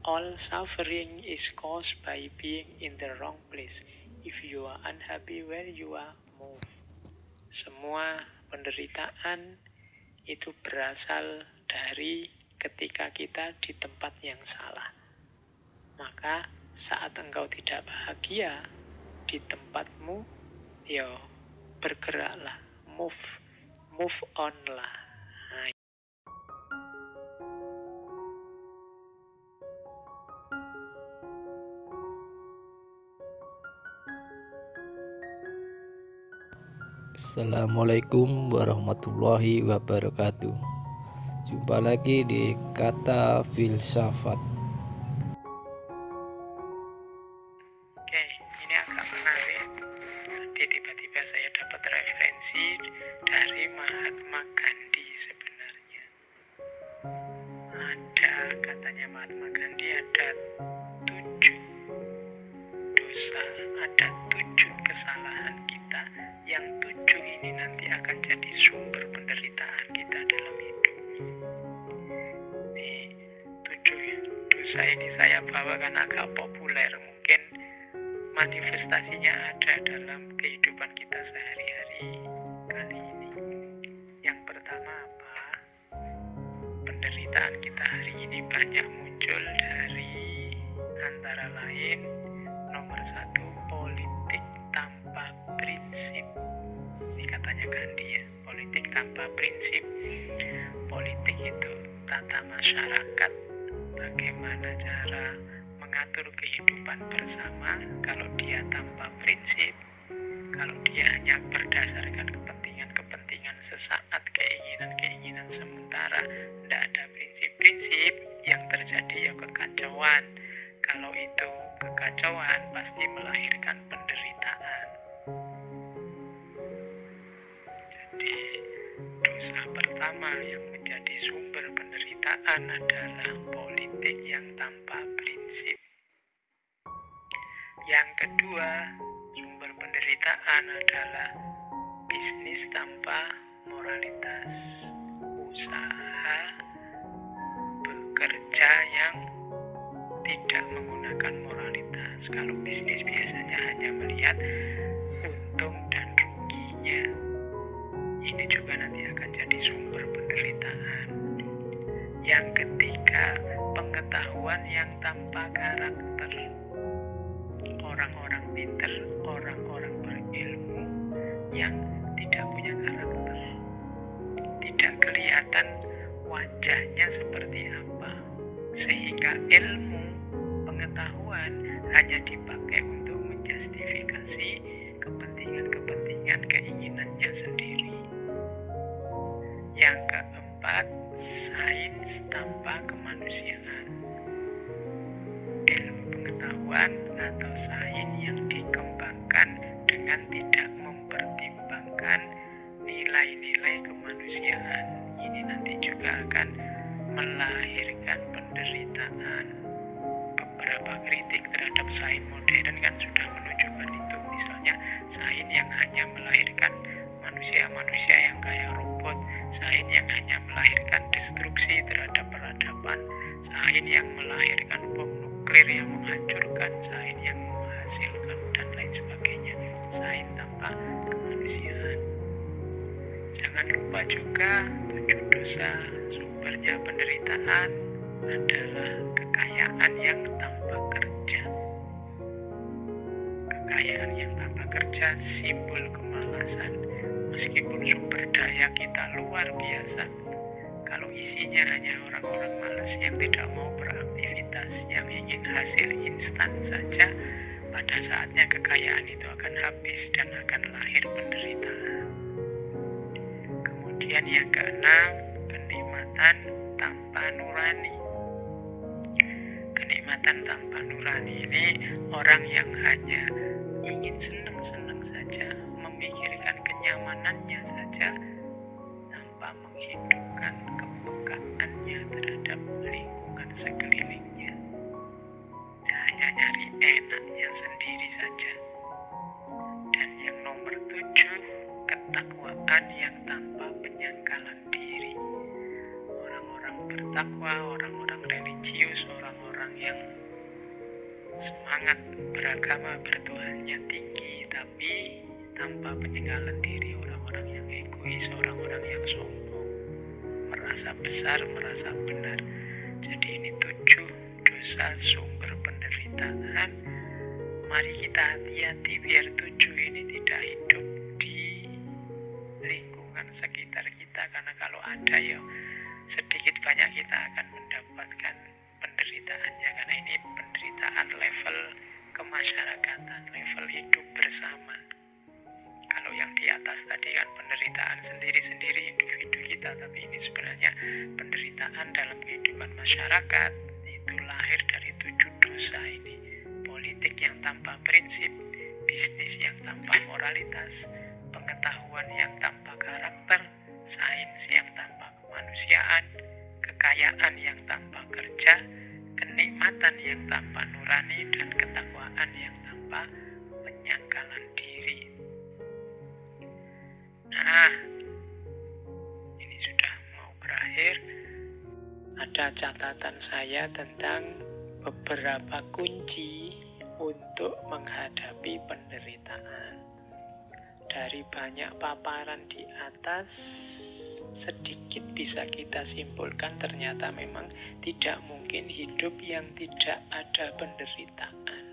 All suffering is caused by being in the wrong place. If you are unhappy where you are, move. Semua penderitaan itu berasal dari ketika kita di tempat yang salah. Maka saat engkau tidak bahagia di tempatmu, bergeraklah, move on lah. Assalamualaikum warahmatullahi wabarakatuh. Jumpa lagi di Kata Filsafat. Oke, ini agak menarik. Tadi tiba-tiba saya dapat referensi dari Mahatma Gandhi sebenarnya. Katanya Mahatma Gandhi ada 7 dosa, ada 7 kesalahan kita, yang 7 ini nanti akan jadi sumber penderitaan kita dalam hidup. Nih, 7 dosa ini saya bawakan agak populer, mungkin manifestasinya ada dalam kehidupan kita sehari-hari kali ini. Yang pertama apa? Penderitaan kita hari ini banyak muncul dari antara lain nomor 1, politik tanpa prinsip. Ini katanya Gandhi ya, politik tanpa prinsip. Politik itu tata masyarakat, bagaimana cara mengatur kehidupan bersama. Kalau dia tanpa prinsip, kalau dia hanya berdasarkan kepentingan sesaat, keinginan sementara, tidak ada prinsip-prinsip, yang terjadi ya kekacauan. Kalau itu kekacauan pasti melahirkan penderitaan. Jadi dosa pertama yang menjadi sumber penderitaan adalah politik yang tanpa prinsip. Yang kedua, sumber penderitaan adalah bisnis tanpa moralitas. Usaha bekerja yang tidak menggunakan moralitas. Kalau bisnis biasanya hanya melihat untung dan ruginya. Ini juga nanti akan jadi sumber penderitaan. Yang ketiga, pengetahuan yang tanpa karakter. Orang-orang pintar, orang-orang berilmu yang tidak punya karakter. Tidak kelihatan wajahnya seperti apa. Sehingga ilmu, pengetahuan hanya dipakai untuk menjustifikasi kepentingan keinginannya sendiri. Yang keempat, sains tanpa kemanusiaan. Ilmu pengetahuan atau sains yang dikembangkan dengan tidak mempertimbangkan nilai-nilai kemanusiaan. Ini nanti juga akan melahirkan penderitaan. Beberapa kritik terhadap sains modern kan sudah menunjukkan itu. Misalnya sains yang hanya melahirkan manusia-manusia yang kayak robot, sains yang hanya melahirkan destruksi terhadap peradaban, sains yang melahirkan bom nuklir yang menghancurkan, sains yang menghasilkan dan lain sebagainya. Sains tanpa kemanusiaan. Jangan lupa juga 7 dosa sumbernya penderitaan adalah kekayaan yang tanpa kerja. Kekayaan yang tanpa kerja simbol kemalasan. Meskipun sumber daya kita luar biasa, kalau isinya hanya orang-orang malas yang tidak mau beraktivitas, yang ingin hasil instan saja, pada saatnya kekayaan itu akan habis dan akan lahir penderitaan. Kemudian yang keenam, kenikmatan tanpa nurani. Kenikmatan tanpa nurani ini orang yang hanya ingin senang-senang saja, memikirkan kenyamanannya saja, tanpa menghidupkan kepekaannya terhadap lingkungan sekelilingnya. Hanya nyari enaknya sendiri saja. Dan yang nomor 7, ketakwaan yang tanpa penyangkalan diri. Orang-orang bertakwa, orang-orang religius, orang-orang orang-orang yang semangat beragama bertuhannya tinggi, tapi tanpa penyegalan diri, orang-orang yang egois, orang-orang yang sombong, merasa besar, merasa benar. Jadi ini 7 dosa sumber penderitaan. Mari kita hati-hati biar 7 ini tidak hidup di lingkungan sekitar kita, karena kalau ada ya sedikit banyak kita akan mendapatkan penderitaannya, karena ini penderitaan level kemasyarakatan, level hidup bersama. Kalau yang di atas tadi kan penderitaan sendiri-sendiri individu kita, tapi ini sebenarnya penderitaan dalam kehidupan masyarakat. Itu lahir dari 7 dosa ini. Politik yang tanpa prinsip, bisnis yang tanpa moralitas, pengetahuan yang tanpa karakter, sains yang tanpa kemanusiaan, kekayaan yang tanpa kerja, kenikmatan yang tanpa nurani, dan ketakwaan yang tanpa penyangkalan diri. Nah, ini sudah mau berakhir. Ada catatan saya tentang beberapa kunci untuk menghadapi penderitaan. Dari banyak paparan di atas, sedikit bisa kita simpulkan ternyata memang tidak mungkin hidup yang tidak ada penderitaan.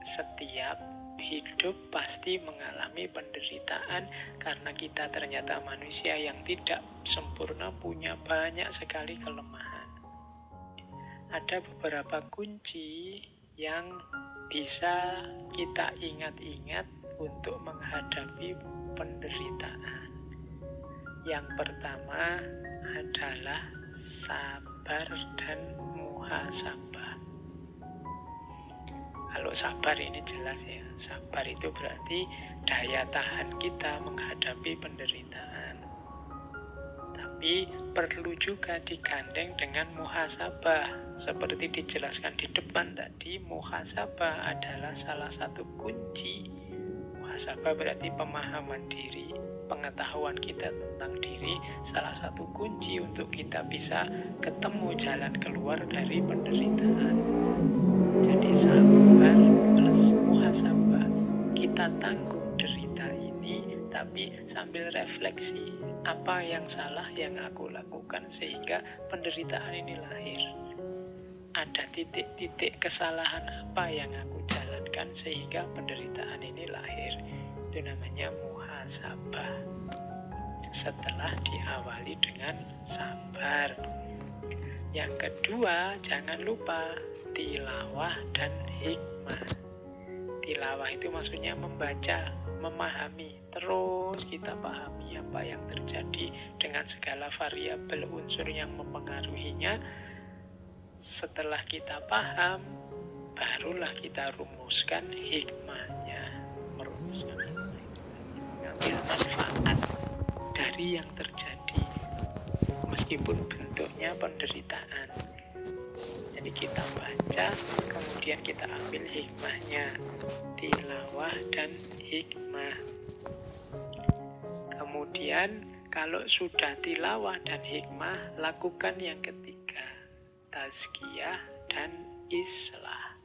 Setiap hidup pasti mengalami penderitaan karena kita ternyata manusia yang tidak sempurna, punya banyak sekali kelemahan. Ada beberapa kunci yang bisa kita ingat-ingat untuk menghadapi penderitaan. Yang pertama adalah sabar dan muhasabah. Kalau sabar ini jelas ya, sabar itu berarti daya tahan kita menghadapi penderitaan. Tapi perlu juga digandeng dengan muhasabah. Seperti dijelaskan di depan tadi, muhasabah adalah salah satu kunci. Muhasabah berarti pemahaman diri, pengetahuan kita tentang diri, salah satu kunci untuk kita bisa ketemu jalan keluar dari penderitaan. Jadi sabar plus muhasabah, kita tanggung derita ini, tapi sambil refleksi, apa yang salah yang aku lakukan sehingga penderitaan ini lahir. Ada titik-titik kesalahan apa yang aku jalankan sehingga penderitaan ini lahir. Itu namanya muhasabah. Setelah diawali dengan sabar. Yang kedua, jangan lupa tilawah dan hikmah. Tilawah itu maksudnya membaca, memahami, terus kita pahami apa yang terjadi dengan segala variabel unsur yang mempengaruhinya. Setelah kita paham, barulah kita rumuskan hikmahnya. Merumuskan hikmah itu mengambil manfaat dari yang terjadi, meskipun bentuknya penderitaan. Jadi kita baca, kemudian kita ambil hikmahnya, tilawah dan hikmah. Kemudian kalau sudah tilawah dan hikmah, lakukan yang ketiga, tazkiyah dan islah.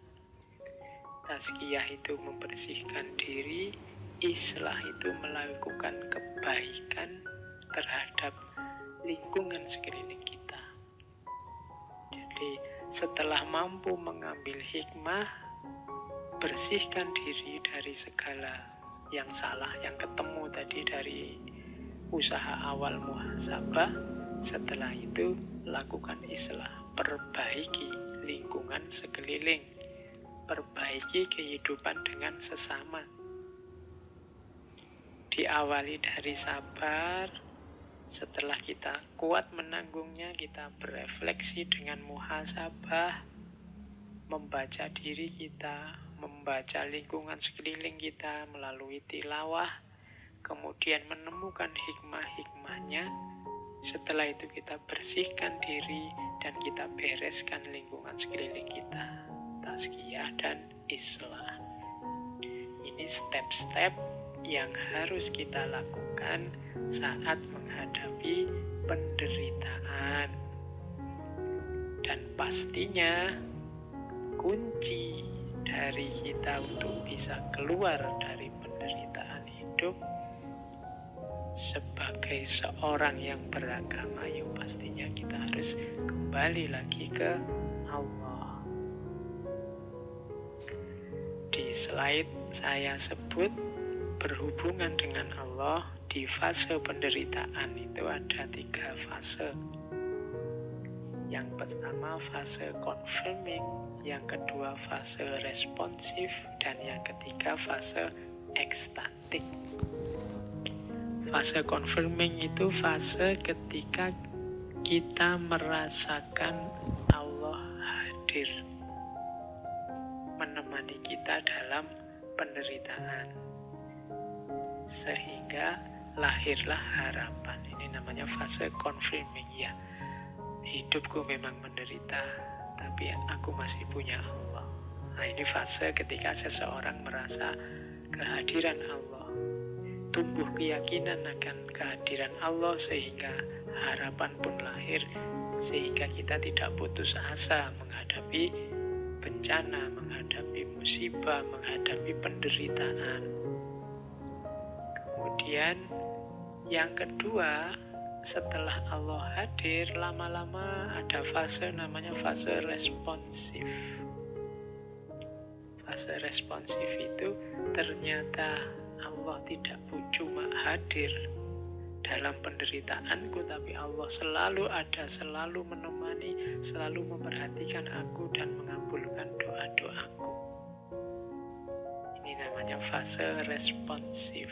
Tazkiyah itu membersihkan diri, islah itu melakukan kebaikan terhadap lingkungan sekeliling kita. Jadi setelah mampu mengambil hikmah, bersihkan diri dari segala yang salah, yang ketemu tadi dari usaha awal muhasabah. Setelah itu lakukan islah, perbaiki lingkungan sekeliling, perbaiki kehidupan dengan sesama. Diawali dari sabar. Setelah kita kuat menanggungnya, kita berefleksi dengan muhasabah, membaca diri kita, membaca lingkungan sekeliling kita melalui tilawah, kemudian menemukan hikmah-hikmahnya. Setelah itu kita bersihkan diri dan kita bereskan lingkungan sekeliling kita, tazkiyah dan islah. Ini step-step yang harus kita lakukan saat menghadapi penderitaan. Dan pastinya kunci dari kita untuk bisa keluar dari penderitaan hidup sebagai seorang yang beragama, ya pastinya kita harus kembali lagi ke Allah. Di slide saya sebut berhubungan dengan Allah di fase penderitaan itu ada 3 fase. Yang pertama fase confirming, yang kedua fase responsif, dan yang ketiga fase ekstatik. Fase confirming itu fase ketika kita merasakan Allah hadir menemani kita dalam penderitaan, sehingga lahirlah harapan. Ini namanya fase confirming, ya. Hidupku memang menderita, tapi aku masih punya Allah. Nah, ini fase ketika seseorang merasa kehadiran Allah, tumbuh keyakinan akan kehadiran Allah, sehingga harapan pun lahir, sehingga kita tidak putus asa menghadapi bencana, menghadapi musibah, menghadapi penderitaan. Kemudian yang kedua, setelah Allah hadir, lama-lama ada fase namanya fase responsif. Fase responsif itu ternyata Allah tidak cuma hadir dalam penderitaanku, tapi Allah selalu ada, selalu menemani, selalu memperhatikan aku dan mengabulkan doa-doaku. Ini namanya fase responsif.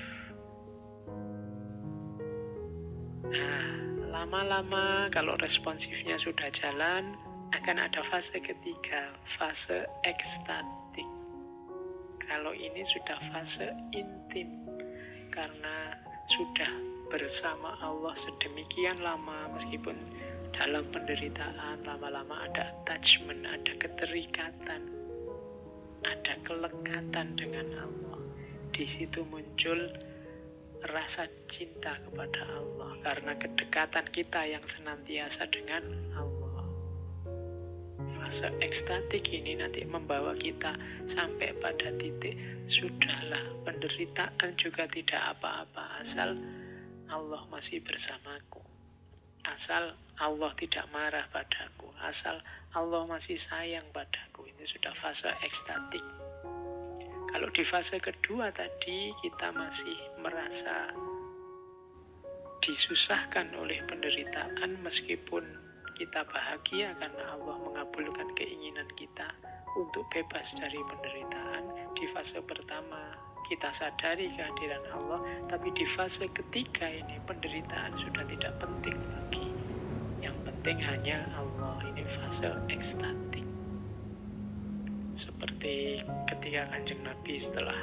Nah, lama-lama kalau responsifnya sudah jalan, akan ada fase ketiga, fase ekstatik. Kalau ini sudah fase intim, karena sudah bersama Allah sedemikian lama, meskipun dalam penderitaan, lama-lama ada attachment, ada keterikatan, ada kelekatan dengan Allah. Di situ muncul rasa cinta kepada Allah karena kedekatan kita yang senantiasa dengan Allah. Fase ekstatik ini nanti membawa kita sampai pada titik sudahlah, penderitaan juga tidak apa-apa asal Allah masih bersamaku, asal Allah tidak marah padaku, asal Allah masih sayang padaku. Ini sudah fase ekstatik. Kalau di fase kedua tadi kita masih merasa disusahkan oleh penderitaan, meskipun kita bahagia karena Allah mengabulkan keinginan kita untuk bebas dari penderitaan. Di fase pertama kita sadari kehadiran Allah, tapi di fase ketiga ini penderitaan sudah tidak penting lagi. Yang penting hanya Allah. Ini fase ekstatik. Seperti ketika Kanjeng Nabi setelah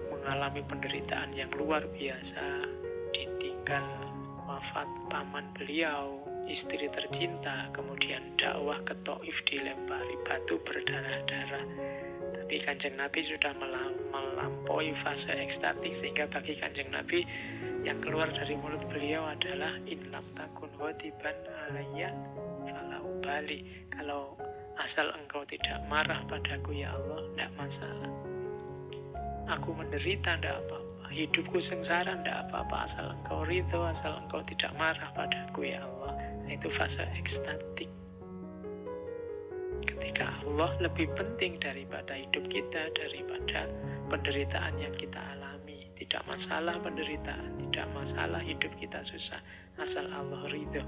mengalami penderitaan yang luar biasa, ditinggal wafat paman beliau, istri tercinta, kemudian dakwah ke Thaif dilempari batu berdarah-darah. Tapi Kanjeng Nabi sudah melampaui fase ekstatik, sehingga bagi Kanjeng Nabi yang keluar dari mulut beliau adalah in lam takun ghadiban alayya fala ubali. Kalau asal engkau tidak marah padaku ya Allah, tidak masalah. Aku menderita, tidak apa-apa. Hidupku sengsara, tidak apa-apa. Asal engkau ridho, asal engkau tidak marah padaku ya Allah. Nah, itu fase ekstatik. Ketika Allah lebih penting daripada hidup kita, daripada penderitaan yang kita alami. Tidak masalah penderitaan, tidak masalah hidup kita susah, asal Allah ridho.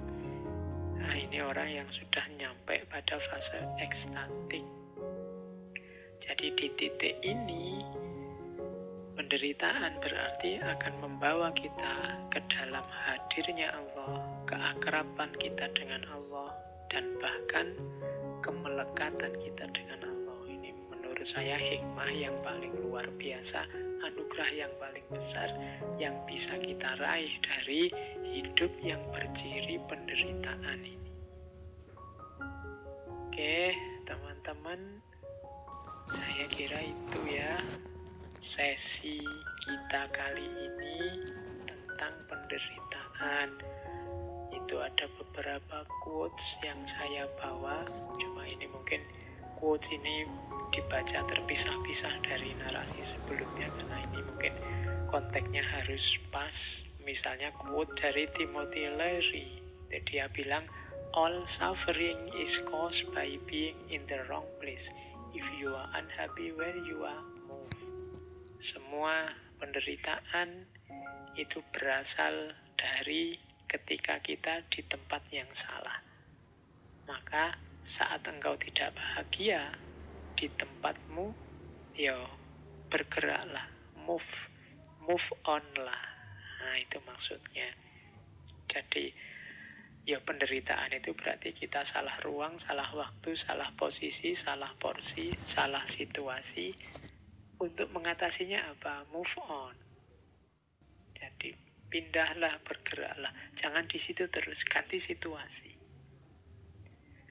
Nah, ini orang yang sudah nyampe pada fase ekstatik. Jadi di titik ini, penderitaan berarti akan membawa kita ke dalam hadirnya Allah, keakraban kita dengan Allah, dan bahkan kemelekatan kita dengan Allah. Ini menurut saya hikmah yang paling luar biasa, anugerah yang paling besar yang bisa kita raih dari hidup yang berciri penderitaan ini. Oke, teman-teman, saya kira itu ya sesi kita kali ini tentang penderitaan. itu ada beberapa quotes yang saya bawa. Cuma ini mungkin quotes ini dibaca terpisah-pisah dari narasi sebelumnya karena ini mungkin konteksnya harus pas. Misalnya quote dari Timothy Leary, dia bilang, all suffering is caused by being in the wrong place. If you are unhappy where you are, move. Semua penderitaan itu berasal dari ketika kita di tempat yang salah. Maka saat engkau tidak bahagia di tempatmu, bergeraklah, move on lah. Nah, itu maksudnya. Jadi, penderitaan itu berarti kita salah ruang, salah waktu, salah posisi, salah porsi, salah situasi. Untuk mengatasinya apa? Move on. Jadi, pindahlah, bergeraklah. Jangan di situ terus, ganti situasi.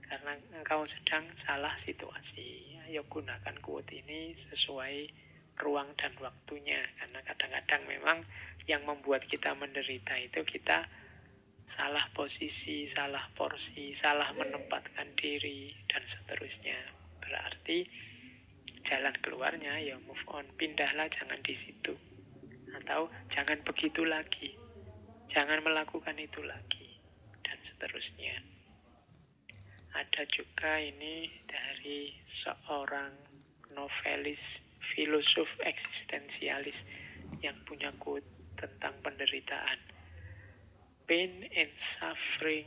Karena engkau sedang salah situasi. Ayo gunakan quote ini sesuai ruang dan waktunya. Karena kadang-kadang memang yang membuat kita menderita itu kita salah posisi, salah porsi, salah menempatkan diri, dan seterusnya. Berarti jalan keluarnya move on, pindahlah, jangan di situ. Atau jangan begitu lagi, jangan melakukan itu lagi, dan seterusnya. Ada juga ini dari seorang novelis, filosof eksistensialis yang punya quote tentang penderitaan. Pain and suffering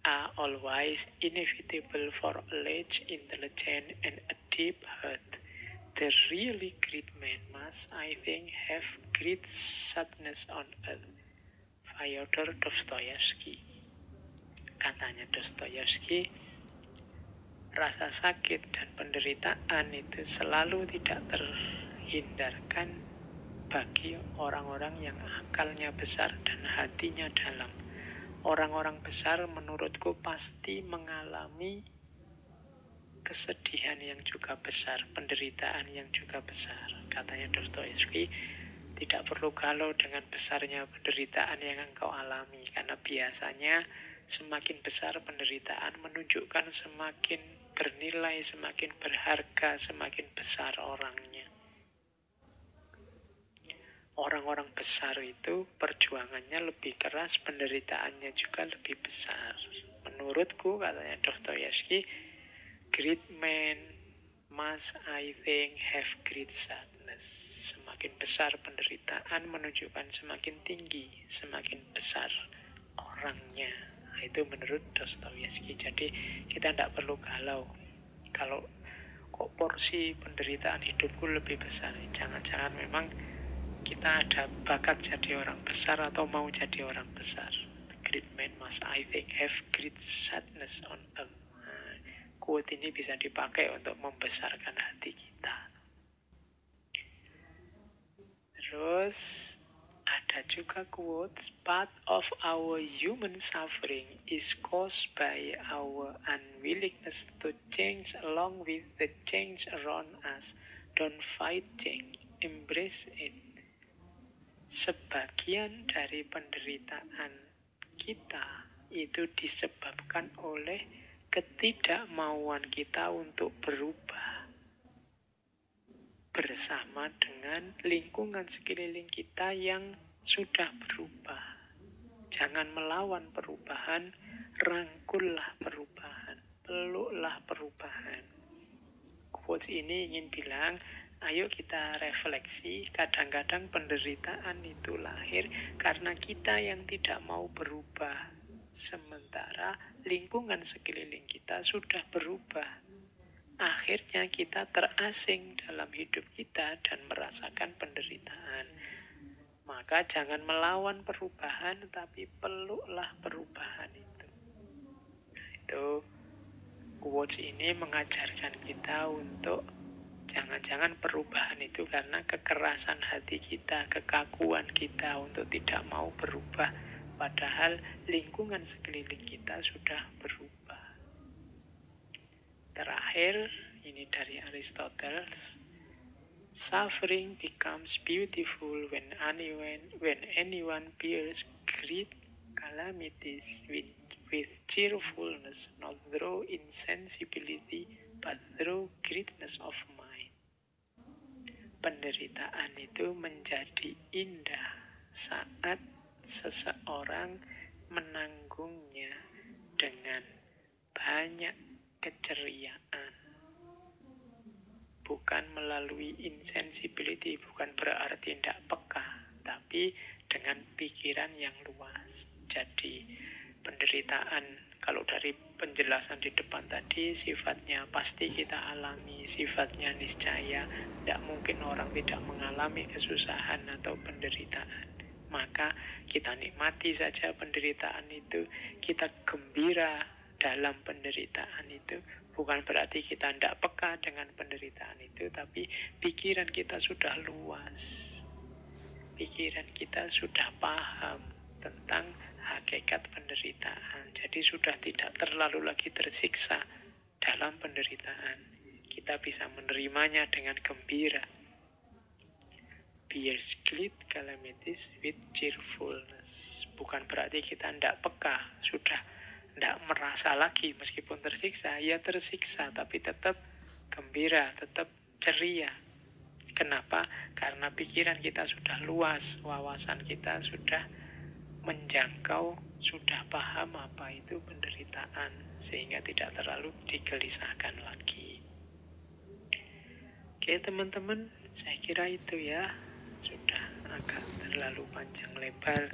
are always inevitable for a large intelligence and a deep heart. The really great man must, I think, have great sadness on earth. Fyodor Dostoyevsky. Katanya Dostoyevsky, rasa sakit dan penderitaan itu selalu tidak terhindarkan bagi orang-orang yang akalnya besar dan hatinya dalam. Orang-orang besar menurutku pasti mengalami kesedihan yang juga besar, penderitaan yang juga besar. Katanya Dostoyevsky, tidak perlu galau dengan besarnya penderitaan yang engkau alami, karena biasanya semakin besar penderitaan menunjukkan semakin bernilai, semakin berharga, semakin besar orangnya. Orang-orang besar itu perjuangannya lebih keras, penderitaannya juga lebih besar. Menurutku, katanya Dostoyevsky, great man must, I think, have great sadness. Semakin besar penderitaan menunjukkan semakin tinggi, semakin besar orangnya. Nah, itu menurut Dostoyevsky. Jadi kita tidak perlu galau. Kalau kok porsi penderitaan hidupku lebih besar, jangan-jangan memang kita ada bakat jadi orang besar atau mau jadi orang besar. The great man must, I think, have great sadness on earth. Quote ini bisa dipakai untuk membesarkan hati kita. Terus ada juga quotes, part of our human suffering is caused by our unwillingness to change along with the change around us. Don't fight change, embrace it. Sebagian dari penderitaan kita itu disebabkan oleh ketidakmauan kita untuk berubah bersama dengan lingkungan sekeliling kita yang sudah berubah. Jangan melawan perubahan, rangkullah perubahan, peluklah perubahan. Quotes ini ingin bilang, ayo kita refleksi, kadang-kadang penderitaan itu lahir karena kita yang tidak mau berubah. Sementara lingkungan sekeliling kita sudah berubah. Akhirnya kita terasing dalam hidup kita dan merasakan penderitaan. Maka jangan melawan perubahan, tapi peluklah perubahan itu. Nah, itu quotes ini mengajarkan kita untuk jangan-jangan perubahan itu karena kekerasan hati kita, kekakuan kita untuk tidak mau berubah. Padahal lingkungan sekeliling kita sudah berubah. Terakhir, ini dari Aristoteles. Suffering becomes beautiful when anyone bears great calamities with cheerfulness, not through insensibility, but through greatness of mind. Penderitaan itu menjadi indah saat seseorang menanggungnya dengan banyak keceriaan. Bukan melalui insensibility, bukan berarti tidak peka, tapi dengan pikiran yang luas. Jadi penderitaan, kalau dari penjelasan di depan tadi, sifatnya pasti kita alami, sifatnya niscaya. Tidak mungkin orang tidak mengalami kesusahan atau penderitaan. Maka kita nikmati saja penderitaan itu, kita gembira dalam penderitaan itu. Bukan berarti kita tidak peka dengan penderitaan itu, tapi pikiran kita sudah luas. Pikiran kita sudah paham tentang hakikat penderitaan. Jadi sudah tidak terlalu lagi tersiksa dalam penderitaan. Kita bisa menerimanya dengan gembira. Bears great calamities with cheerfulness. Bukan berarti kita tidak peka, sudah tidak merasa lagi meskipun tersiksa. Ya tersiksa, tapi tetap gembira, tetap ceria. Kenapa? Karena pikiran kita sudah luas, wawasan kita sudah menjangkau, sudah paham apa itu penderitaan, sehingga tidak terlalu digelisahkan lagi. Oke teman-teman, saya kira itu ya. Sudah agak terlalu panjang lebar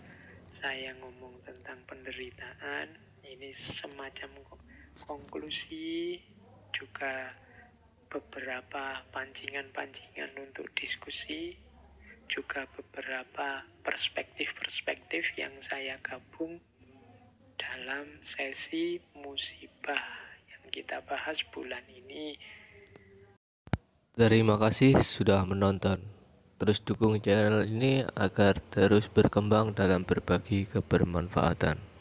saya ngomong tentang penderitaan. Ini semacam konklusi, juga beberapa pancingan-pancingan untuk diskusi, juga beberapa perspektif-perspektif yang saya gabung dalam sesi musibah yang kita bahas bulan ini. Terima kasih sudah menonton. Terus dukung channel ini agar terus berkembang dalam berbagi kebermanfaatan.